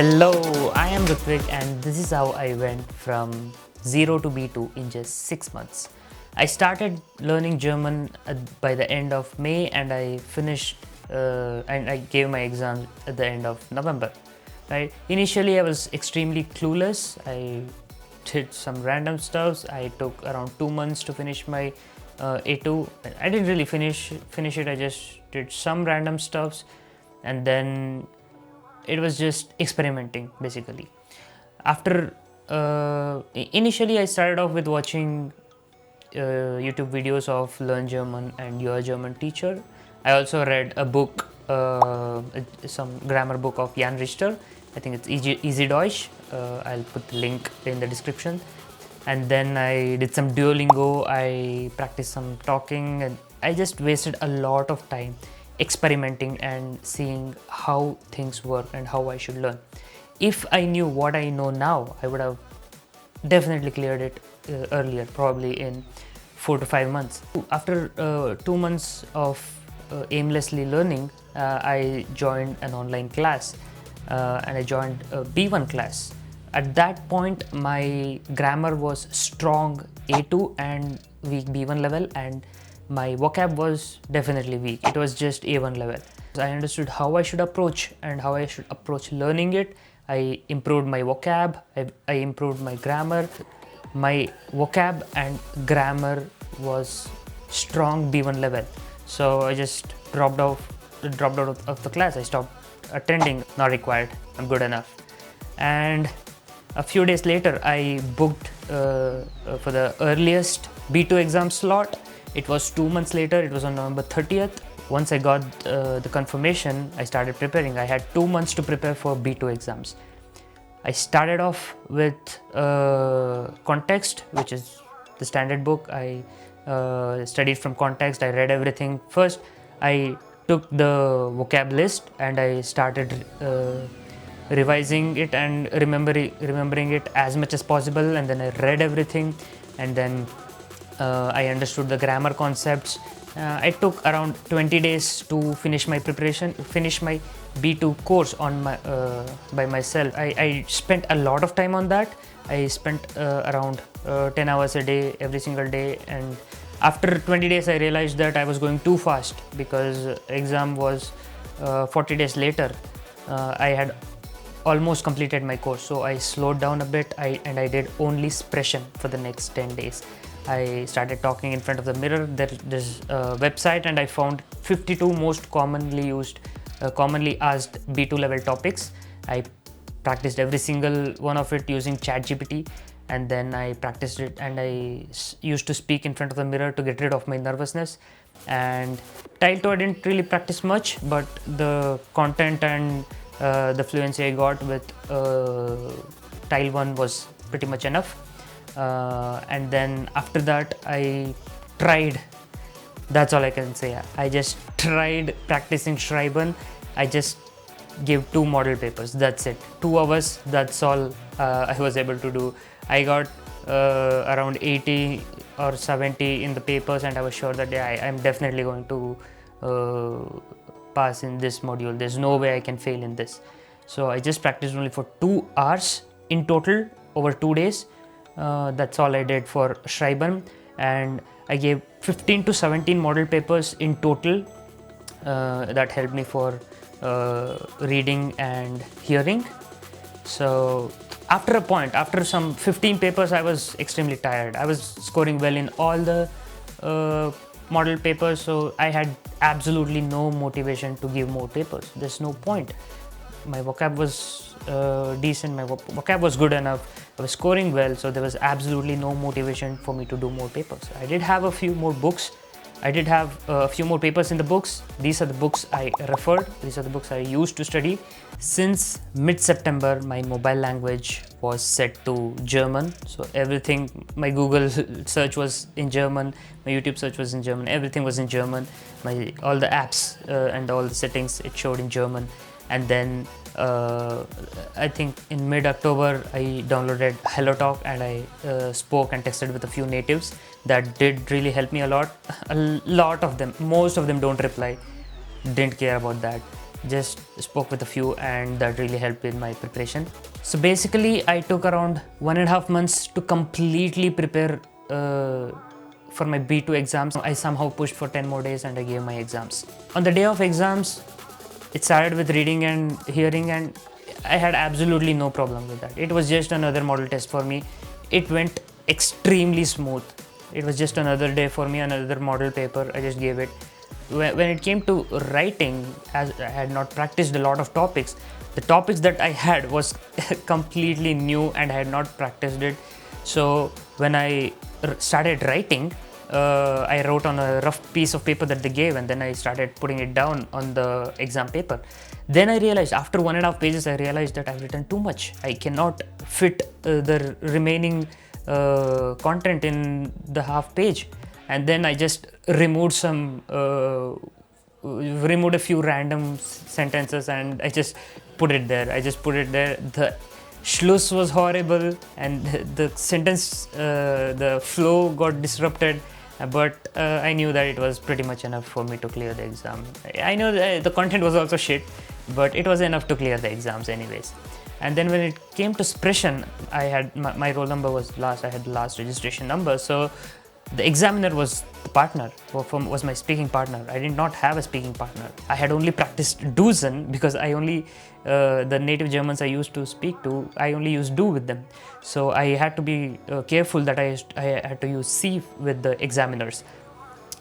Hello, I am Ritwik and this is how I went from 0 to B2 in just 6 months. I started learning German by the end of May and I finished and I gave my exams at the end of November. Right? Initially I was extremely clueless. I did some random stuffs. I took around 2 months to finish my A2. I didn't really finish it. I just did some random stuffs and then it was just experimenting basically. After initially I started off with watching YouTube videos of Learn German and Your German Teacher. I also read a book, some grammar book of Jan Richter. I think it's Easy Deutsch. I'll put the link in the description. And then I did some Duolingo. I practiced some talking, and I just wasted a lot of time experimenting and seeing how things work and how I should learn. If I knew what I know now, I would have definitely cleared it earlier, probably in 4 to 5 months. After 2 months of aimlessly learning, I joined an online class and I joined a B1 class. At that point, my grammar was strong A2 and weak B1 level, and my vocab was definitely weak. It was just A1 level. So I understood how I should approach and how I should approach learning it. I improved my vocab, I improved my grammar. My vocab and grammar was strong B1 level. So I just dropped out of the class. I stopped attending. Not required. I'm good enough. And a few days later, I booked for the earliest B2 exam slot. It was 2 months later. It was on November 30th. Once I got the confirmation, I started preparing. I had 2 months to prepare for B2 exams. I started off with Context, which is the standard book. I studied from Context. I read everything. First, I took the vocab list and I started revising it and remembering it as much as possible, and then I read everything, and then I understood the grammar concepts. I took around 20 days to finish my preparation, finish my B2 course on my by myself. I spent a lot of time on that. I spent around 10 hours a day every single day, and after 20 days I realized that I was going too fast because exam was 40 days later. I had almost completed my course, so I slowed down a bit and I did only Sprechen for the next 10 days. I started talking in front of the mirror. There's a website and I found 52 most commonly asked B2 level topics. I practiced every single one of it using ChatGPT, and then I practiced it and I used to speak in front of the mirror to get rid of my nervousness. And Tile 2 I didn't really practice much, but the content and the fluency I got with Tile 1 was pretty much enough. And then after that I tried, that's all I can say. I just tried practicing Schreiben. I just gave 2 model papers, that's it. 2 hours, that's all I was able to do. I got around 80 or 70 in the papers, and I was sure that I'm definitely going to pass in this module. There's no way I can fail in this. So I just practiced only for 2 hours in total over 2 days. That's all I did for Schreiben, and I gave 15 to 17 model papers in total. That helped me for reading and hearing. So after some 15 papers, I was extremely tired. I was scoring well in all the model papers, so I had absolutely no motivation to give more papers. There's no point. My vocab was decent, my vocab was good enough, I was scoring well, so there was absolutely no motivation for me to do more papers. I did have a few more books. I did have a few more papers in the books. These are the books I referred, these are the books I used to study. Since mid-September, my mobile language was set to German. So everything, my Google search was in German, my YouTube search was in German, everything was in German. All the apps and all the settings, it showed in German. And then I think in mid-October I downloaded HelloTalk and I spoke and texted with a few natives. That did really help me a lot. A lot of them, most of them don't reply, didn't care about that. just spoke with a few, and that really helped in my preparation. So basically I took around 1.5 months to completely prepare for my B2 exams. I somehow pushed for 10 more days and I gave my exams. On the day of exams, it started with reading and hearing, and I had absolutely no problem with that. It was just another model test for me. It went extremely smooth. It was just another day for me, another model paper. I just gave it. When it came to writing, as I had not practiced a lot of topics, the topics that I had was completely new and I had not practiced it. So when I started writing, I wrote on a rough piece of paper that they gave, and then I started putting it down on the exam paper. Then I realized, after 1.5 pages, I realized that I've written too much. I cannot fit the remaining content in the half page. And then I just removed removed a few random sentences and I just put it there. The schluss was horrible, and the sentence, the flow got disrupted. But I knew that it was pretty much enough for me to clear the exam. I know that the content was also shit, but it was enough to clear the exams anyways. And then when it came to expression, I had my roll number was last. I had the last registration number, so the examiner was the partner, was my speaking partner. I did not have a speaking partner. I had only practiced dozen because I only, the native Germans I used to speak to, I only used do with them. So I had to be careful that I had to use see with the examiners.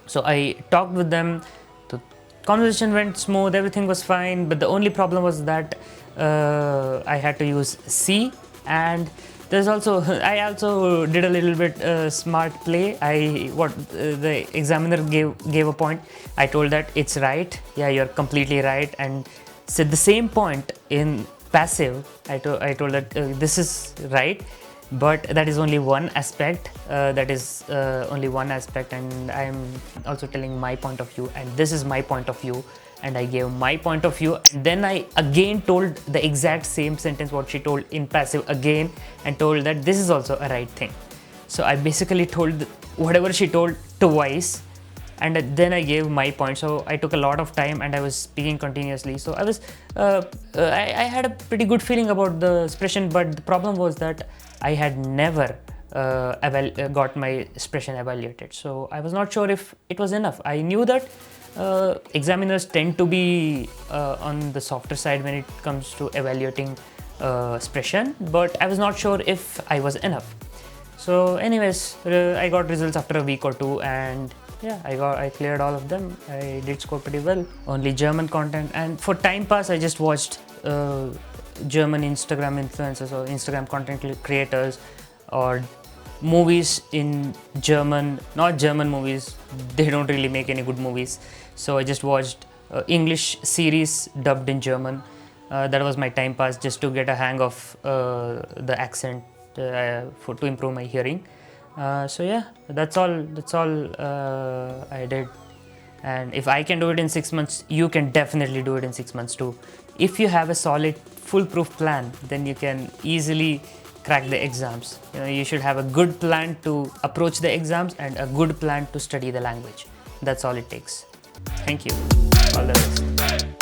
So I talked with them, the conversation went smooth, everything was fine, but the only problem was that I had to use see, and I also did a little bit smart play. The examiner gave a point. I told that it's right. Yeah, you're completely right. And said the same point in passive. I told that this is right, but that is only one aspect. Only one aspect, and I'm also telling my point of view, and this is my point of view. And I gave my point of view, and then I again told the exact same sentence what she told in passive again, and told that this is also a right thing. So I basically told whatever she told twice, and then I gave my point. So I took a lot of time and I was speaking continuously. So I had a pretty good feeling about the expression, but the problem was that I had never got my expression evaluated. So I was not sure if it was enough. I knew that examiners tend to be on the softer side when it comes to evaluating expression, but I was not sure if I was enough. So anyways, I got results after a week or two, and yeah, I cleared all of them. I did score pretty well. Only German content, and for time pass I just watched German Instagram influencers or Instagram content creators, or movies in German, not German movies. They don't really make any good movies. So I just watched English series dubbed in German. That was my time pass, just to get a hang of the accent to improve my hearing. So yeah, that's all I did. And if I can do it in 6 months, you can definitely do it in 6 months too. If you have a solid foolproof plan, then you can easily crack the exams. You should have a good plan to approach the exams and a good plan to study the language. That's all it takes. Thank you. All the best.